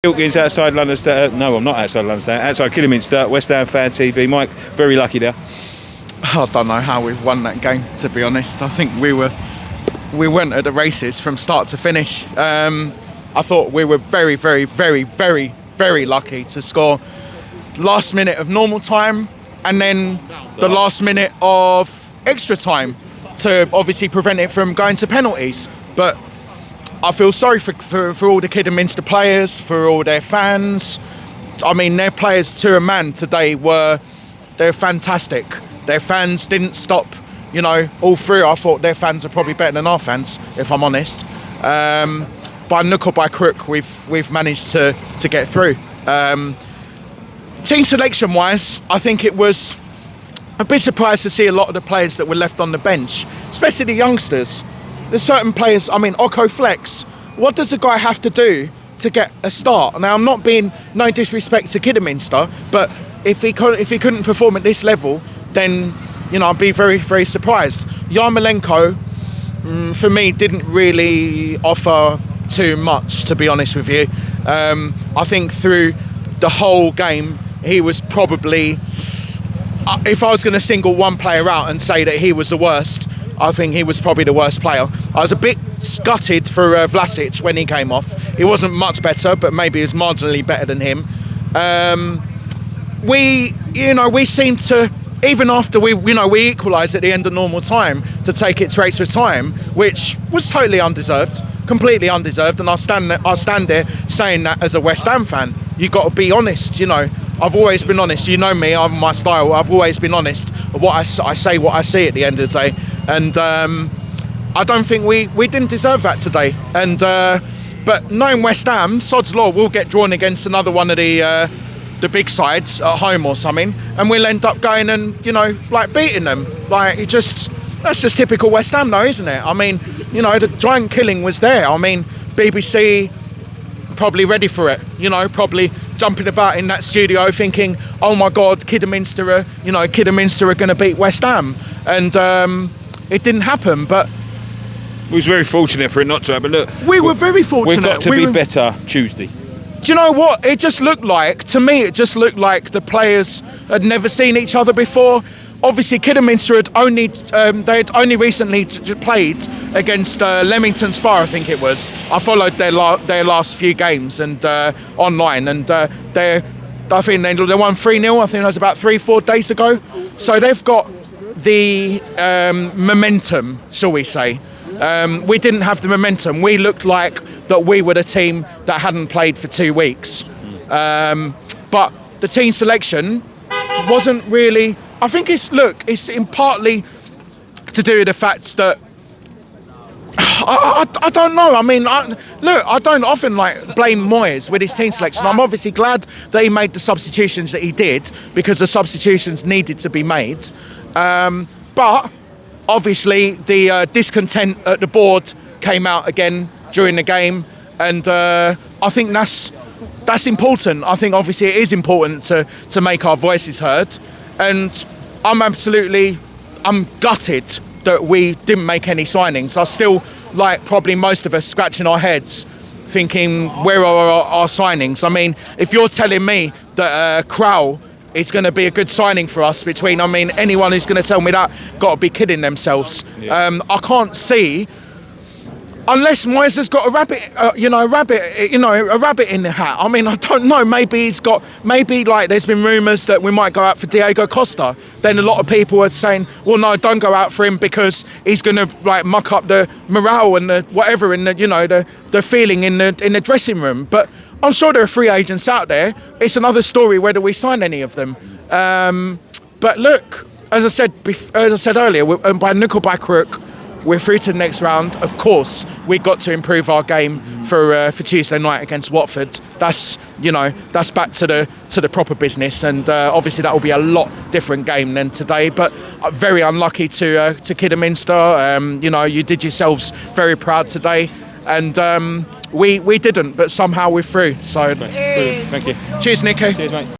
Wilkins outside London Stadium. No, I'm not outside London Stadium. Outside Kidderminster, West Ham Fan TV. Mike, very lucky there. I don't know how we've won that game, to be honest. I think we went at the races from start to finish. I thought we were very, very, very, very, very lucky to score last minute of normal time and then the last minute of extra time to obviously prevent it from going to penalties. But I feel sorry for all the Kidderminster players, for all their fans. I mean, their players to a man today they're fantastic. Their fans didn't stop, all through. I thought their fans are probably better than our fans, if I'm honest. By nook or by crook, we've managed to get through. Team selection wise, I think it was a bit surprised to see a lot of the players that were left on the bench, especially the youngsters. There's certain players, Oko Flex, what does a guy have to do to get a start? Now, I'm not being no disrespect to Kidderminster, but if he couldn't perform at this level, then I'd be very, very surprised. Yarmolenko, for me, didn't really offer too much, to be honest with you. I think through the whole game, he was probably, if I was going to single one player out and say that he was the worst, I think he was probably the worst player. I was a bit gutted for Vlasic when he came off. He wasn't much better, but maybe he was marginally better than him. We seemed to, even after we equalised at the end of normal time, to take it to extra time, which was totally undeserved, completely undeserved. And I stand there saying that as a West Ham fan. You got to be honest. I've always been honest. You know me, I'm my style. I've always been honest. What I say, what I see at the end of the day. And I don't think we didn't deserve that today. And but knowing West Ham, sod's law, we'll get drawn against another one of the big sides at home or something, and we'll end up going and beating them. That's just typical West Ham, though, isn't it? The giant killing was there. BBC probably ready for it. Probably jumping about in that studio thinking, oh my God, Kidderminster are going to beat West Ham, and it didn't happen. But we was very fortunate for it not to happen. Look, we were very fortunate. We've got to be better Tuesday. Do you know what? It just looked like the players had never seen each other before. Obviously, Kidderminster had only recently played against Leamington Spa, I think it was. I followed their last few games and online, and I think they won 3-0. I think that was about 3-4 days ago. So they've got the momentum, shall we say. We didn't have the momentum. We looked like that we were the team that hadn't played for 2 weeks. But the team selection wasn't really... I think it's in partly to do with the fact that... I don't know. I don't often blame Moyes with his team selection. I'm obviously glad that he made the substitutions that he did, because the substitutions needed to be made. But... obviously, the discontent at the board came out again during the game, and I think that's important. I think obviously it is important to make our voices heard, and I'm gutted that we didn't make any signings. I still, probably most of us, scratching our heads, thinking, where are our signings? If you're telling me that Krau is going to be a good signing for us anyone who's going to tell me that got to be kidding themselves. Yeah. I can't see, unless Moyes has got a rabbit in the hat. I don't know. Maybe there's been rumours that we might go out for Diego Costa. Then a lot of people are saying, well, no, don't go out for him because he's going to muck up the morale and the whatever in the feeling in the dressing room. But I'm sure there are free agents out there. It's another story whether we sign any of them. But look, as I said earlier, by nook or by crook, we're through to the next round. Of course, we've got to improve our game for Tuesday night against Watford. That's back to the proper business, and obviously that will be a lot different game than today. But very unlucky to Kidderminster. You did yourselves very proud today, and we didn't, but somehow we're through. So, thank you. Cheers, Nico. Cheers, mate.